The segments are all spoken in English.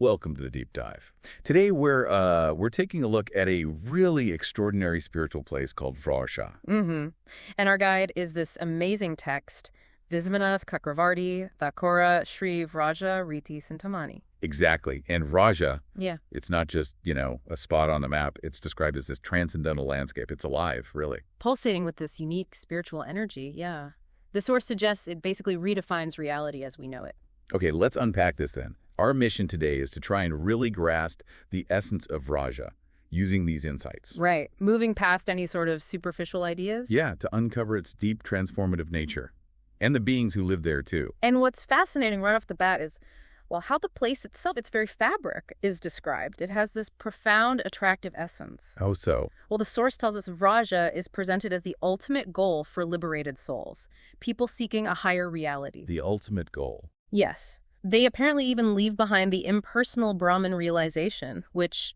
Welcome to the deep dive. Today we're taking a look at a really extraordinary spiritual place called Vraja. And our guide is this amazing text, Visvanath, Cakravarti, Thakura, Sri Vraja Riti Cintamani. Exactly. And Vraja, Yeah. it's not just, a spot on the map. It's described as this transcendental landscape. It's alive, really. Pulsating with this unique spiritual energy, yeah. The source suggests it basically redefines reality as we know it. Okay, let's unpack this then. Our mission today is to try and really grasp the essence of Vraja using these insights. Right. Moving past any sort of superficial ideas. Yeah, to uncover its deep transformative nature and the beings who live there too. And what's fascinating right off the bat is, well, how the place itself, its very fabric, is described. It has this profound, attractive essence. How so? Well, the source tells us Vraja is presented as the ultimate goal for liberated souls, people seeking a higher reality. The ultimate goal. Yes. They apparently even leave behind the impersonal Brahman realization, which,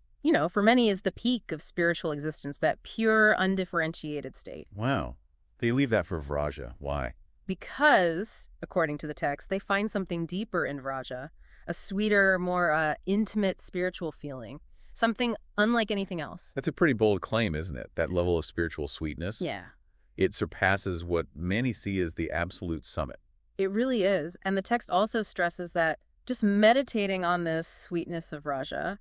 for many is the peak of spiritual existence, that pure, undifferentiated state. Wow. They leave that for Vraja. Why? Because, according to the text, they find something deeper in Vraja, a sweeter, more intimate spiritual feeling, something unlike anything else. That's a pretty bold claim, isn't it? That level of spiritual sweetness. Yeah. It surpasses what many see as the absolute summit. It really is. And the text also stresses that just meditating on this sweetness of Vraja,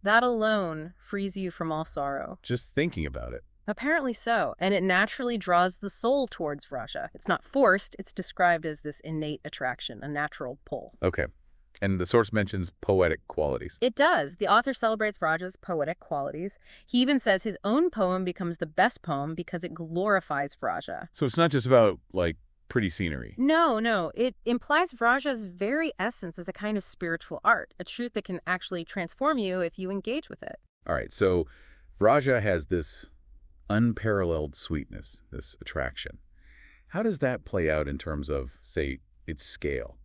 that alone frees you from all sorrow. Just thinking about it. Apparently so. And it naturally draws the soul towards Vraja. It's not forced. It's described as this innate attraction, a natural pull. Okay. And the source mentions poetic qualities. It does. The author celebrates Vraja's poetic qualities. He even says his own poem becomes the best poem because it glorifies Vraja. So it's not just about, pretty scenery. No. It implies Vraja's very essence as a kind of spiritual art, a truth that can actually transform you if you engage with it. All right, so Vraja has this unparalleled sweetness, this attraction. How does that play out in terms of, say, its scale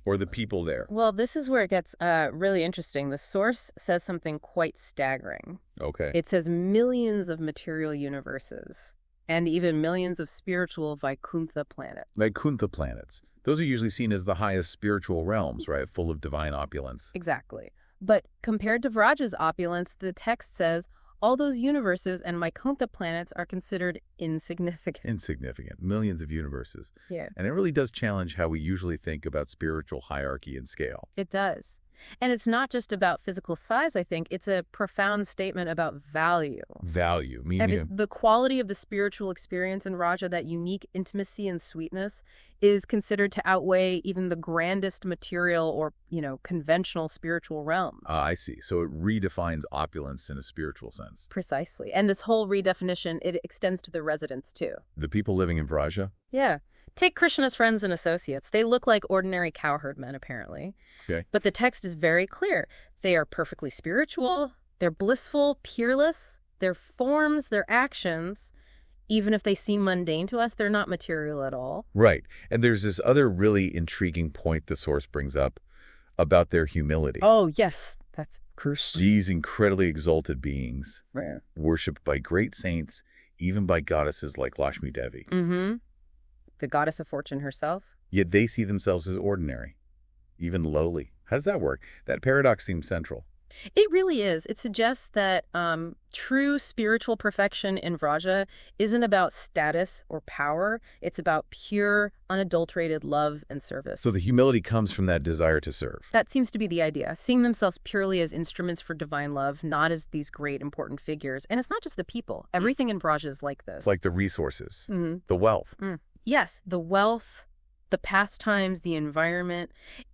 or the people there? Well, this is where it gets really interesting. The source says something quite staggering. Okay. It says millions of material universes and even millions of spiritual Vaikuntha planets. Vaikuntha planets. Those are usually seen as the highest spiritual realms, right? Full of divine opulence. Exactly. But compared to Vraja's opulence, the text says all those universes and Vaikuntha planets are considered insignificant. Insignificant. Millions of universes. Yeah. And it really does challenge how we usually think about spiritual hierarchy and scale. It does. And it's not just about physical size, I think. It's a profound statement about value. Value, meaning... I mean, the quality of the spiritual experience in Vraja, that unique intimacy and sweetness, is considered to outweigh even the grandest material or, conventional spiritual realms. I see. So it redefines opulence in a spiritual sense. Precisely. And this whole redefinition, it extends to the residents, too. The people living in Vraja? Yeah. Take Krishna's friends and associates. They look like ordinary cowherd men, apparently. Okay. But the text is very clear. They are perfectly spiritual. They're blissful, peerless. Their forms, their actions, even if they seem mundane to us, they're not material at all. Right. And there's this other really intriguing point the source brings up about their humility. Oh, yes. That's crucial. These incredibly exalted beings, Right. worshipped by great saints, even by goddesses like Lakshmi Devi. Mm-hmm. The goddess of fortune herself. Yet they see themselves as ordinary, even lowly. How does that work? That paradox seems central. It really is. It suggests that true spiritual perfection in Vraja isn't about status or power. It's about pure, unadulterated love and service. So the humility comes from that desire to serve. That seems to be the idea, seeing themselves purely as instruments for divine love, not as these great, important figures. And it's not just the people. Everything in Vraja is like this. Like the resources, Mm-hmm. the wealth. Yes, the wealth, the pastimes, the environment,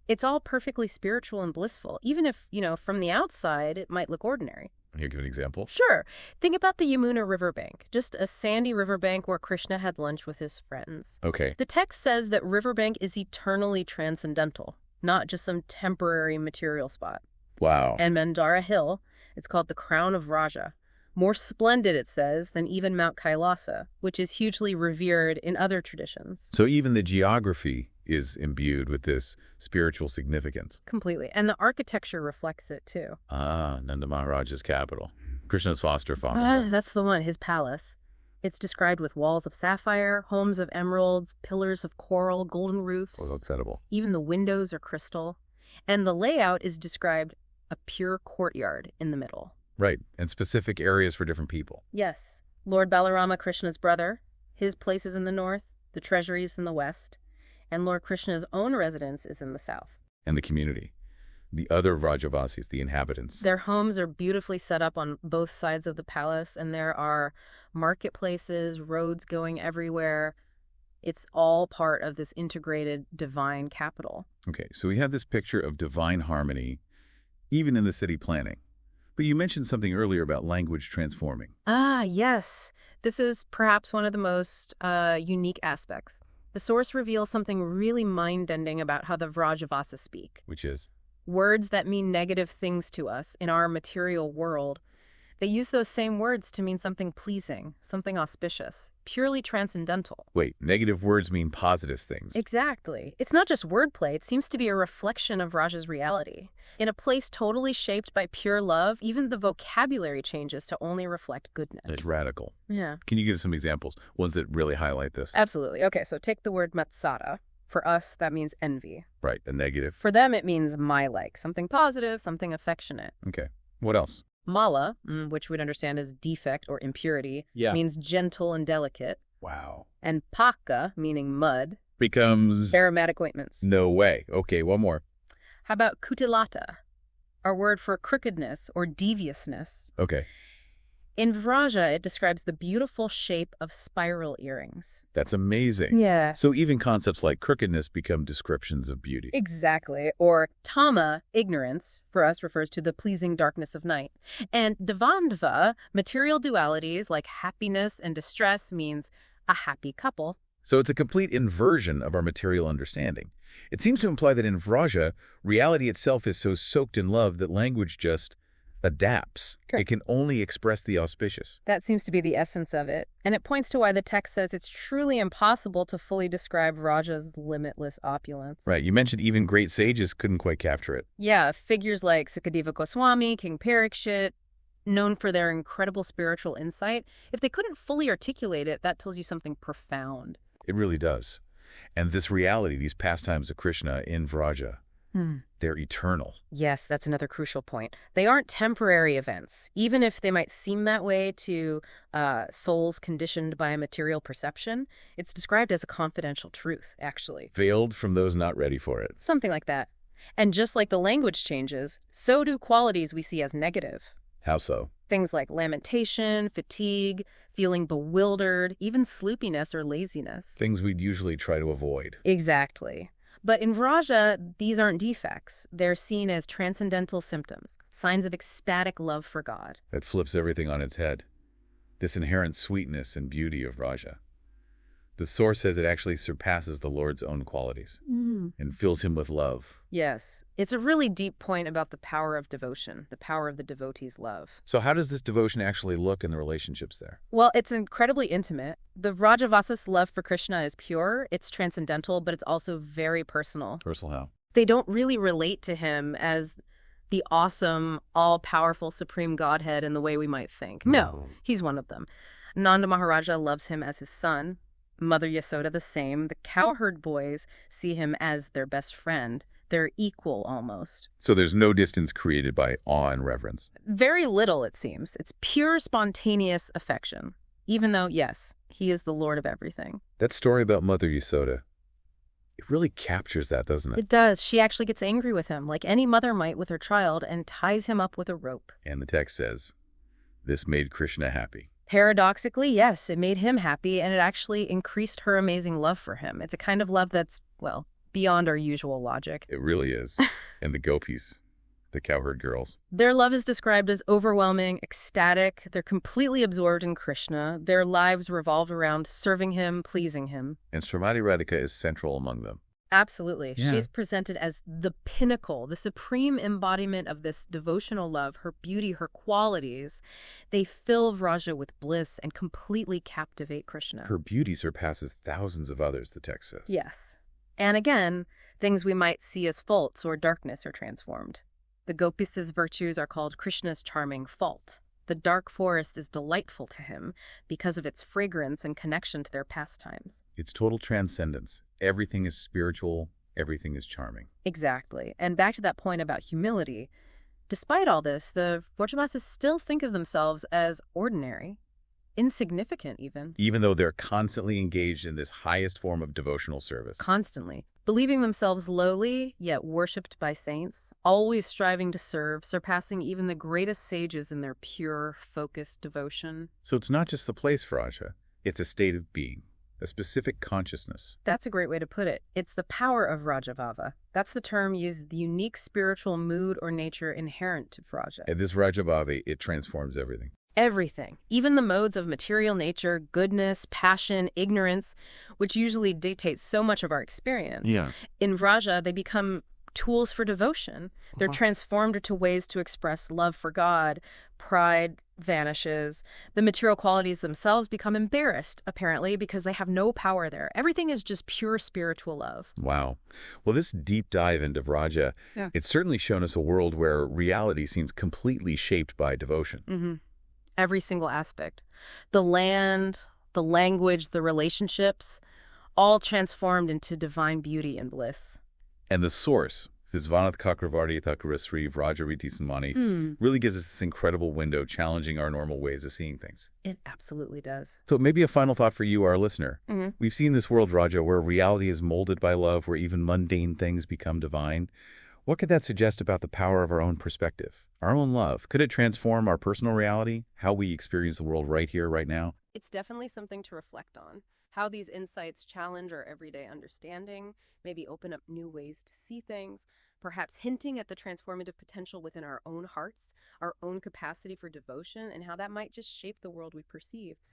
it's all perfectly spiritual and blissful, even if, from the outside, it might look ordinary. Can you give an example? Sure. Think about the Yamuna riverbank, just a sandy riverbank where Krishna had lunch with his friends. Okay. The text says that riverbank is eternally transcendental, not just some temporary material spot. Wow. And Mandara Hill, it's called the Crown of Vraja. More splendid, it says, than even Mount Kailasa, which is hugely revered in other traditions. So even the geography is imbued with this spiritual significance. Completely. And the architecture reflects it, too. Ah, Nanda Maharaja's capital. Krishna's foster father. That's the one, his palace. It's described with walls of sapphire, homes of emeralds, pillars of coral, golden roofs. Well, that's edible. Even the windows are crystal. And the layout is described a pure courtyard in the middle. Right, and specific areas for different people. Yes. Lord Balarama, Krishna's brother, his place is in the north, the treasury is in the west, and Lord Krishna's own residence is in the south. And the community. The other Vrajavasis, the inhabitants. Their homes are beautifully set up on both sides of the palace, and there are marketplaces, roads going everywhere. It's all part of this integrated divine capital. Okay, so we have this picture of divine harmony, even in the city planning. But you mentioned something earlier about language transforming. Ah, yes. This is perhaps one of the most unique aspects. The source reveals something really mind-bending about how the Vrajavasa speak. Which is? Words that mean negative things to us in our material world. They use those same words to mean something pleasing, something auspicious, purely transcendental. Wait, negative words mean positive things. Exactly. It's not just wordplay. It seems to be a reflection of Raja's reality. In a place totally shaped by pure love, even the vocabulary changes to only reflect goodness. It's radical. Yeah. Can you give some examples, ones that really highlight this? Absolutely. Okay, so take the word matsara. For us, that means envy. Right, a negative. For them, it means my-like, something positive, something affectionate. Okay, what else? Mala, which we'd understand as defect or impurity, means gentle and delicate. Wow. And paka, meaning mud, becomes... aromatic ointments. No way. Okay, one more. How about kutilata, our word for crookedness or deviousness? Okay. In Vraja, it describes the beautiful shape of spiral earrings. That's amazing. Yeah. So even concepts like crookedness become descriptions of beauty. Exactly. Or tama, ignorance, for us refers to the pleasing darkness of night. And dvandva, material dualities like happiness and distress, means a happy couple. So it's a complete inversion of our material understanding. It seems to imply that in Vraja, reality itself is so soaked in love that language just adapts. Correct. It can only express the auspicious. That seems to be the essence of it. And it points to why the text says it's truly impossible to fully describe Raja's limitless opulence. Right. You mentioned even great sages couldn't quite capture it. Yeah, figures like Sukadeva Goswami, King Parikshit, known for their incredible spiritual insight. If they couldn't fully articulate it, that tells you something profound. It really does. And this reality, these pastimes of Krishna in Vraja, they're eternal. Yes, that's another crucial point. They aren't temporary events, even if they might seem that way to souls conditioned by a material perception. It's described as a confidential truth, actually. Veiled from those not ready for it. Something like that. And just like the language changes, so do qualities we see as negative. How so? Things like lamentation, fatigue, feeling bewildered, even sleepiness or laziness. Things we'd usually try to avoid. Exactly. But in Vraja, these aren't defects. They're seen as transcendental symptoms, signs of ecstatic love for God. That flips everything on its head. This inherent sweetness and beauty of Vraja. The source says it actually surpasses the Lord's own qualities and fills him with love. Yes. It's a really deep point about the power of devotion, the power of the devotee's love. So how does this devotion actually look in the relationships there? Well, it's incredibly intimate. The Vrajavasa's love for Krishna is pure, it's transcendental, but it's also very personal. Personal how? They don't really relate to him as the awesome, all-powerful supreme Godhead in the way we might think. No, he's one of them. Nanda Maharaja loves him as his son. Mother Yasoda the same. The cowherd boys see him as their best friend. They're equal almost. So there's no distance created by awe and reverence. Very little, it seems. It's pure spontaneous affection. Even though, yes, he is the Lord of everything. That story about Mother Yasoda, it really captures that, doesn't it? It does. She actually gets angry with him, like any mother might with her child, and ties him up with a rope. And the text says, this made Krishna happy. Paradoxically, yes, it made him happy, and it actually increased her amazing love for him. It's a kind of love that's, well, beyond our usual logic. It really is. And the gopis, the cowherd girls. Their love is described as overwhelming, ecstatic. They're completely absorbed in Krishna. Their lives revolve around serving him, pleasing him. And Srimati Radhika is central among them. Absolutely. Yeah. She's presented as the pinnacle, the supreme embodiment of this devotional love, her beauty, her qualities. They fill Vraja with bliss and completely captivate Krishna. Her beauty surpasses thousands of others, the text says. Yes. And again, things we might see as faults or darkness are transformed. The gopis' virtues are called Krishna's charming fault. The dark forest is delightful to him because of its fragrance and connection to their pastimes. It's total transcendence. Everything is spiritual. Everything is charming. Exactly. And back to that point about humility, Despite all this, the Vrajavasis still think of themselves as ordinary, insignificant even. Even though they're constantly engaged in this highest form of devotional service. Constantly. Believing themselves lowly, yet worshipped by saints, always striving to serve, surpassing even the greatest sages in their pure, focused devotion. So it's not just the place, Vraja. It's a state of being, a specific consciousness. That's a great way to put it. It's the power of Vrajavava. That's the term used, the unique spiritual mood or nature inherent to Vraja. And this Vrajavava, it transforms everything. Everything, even the modes of material nature, goodness, passion, ignorance, which usually dictate so much of our experience. Yeah. In Vraja, they become tools for devotion. They're transformed into ways to express love for God. Pride vanishes. The material qualities themselves become embarrassed, apparently, because they have no power there. Everything is just pure spiritual love. Wow. Well, this deep dive into Vraja, it's certainly shown us a world where reality seems completely shaped by devotion. Every single aspect. The land, the language, the relationships, all transformed into divine beauty and bliss. And the source, Visvanath Cakravarti Thakura Vraja Riti Cintamani, really gives us this incredible window challenging our normal ways of seeing things. It absolutely does. So maybe a final thought for you, our listener. We've seen this world, Vraja, where reality is molded by love, where even mundane things become divine. What could that suggest about the power of our own perspective, our own love? Could it transform our personal reality, how we experience the world right here, right now? It's definitely something to reflect on. How these insights challenge our everyday understanding, maybe open up new ways to see things, perhaps hinting at the transformative potential within our own hearts, our own capacity for devotion, and how that might just shape the world we perceive.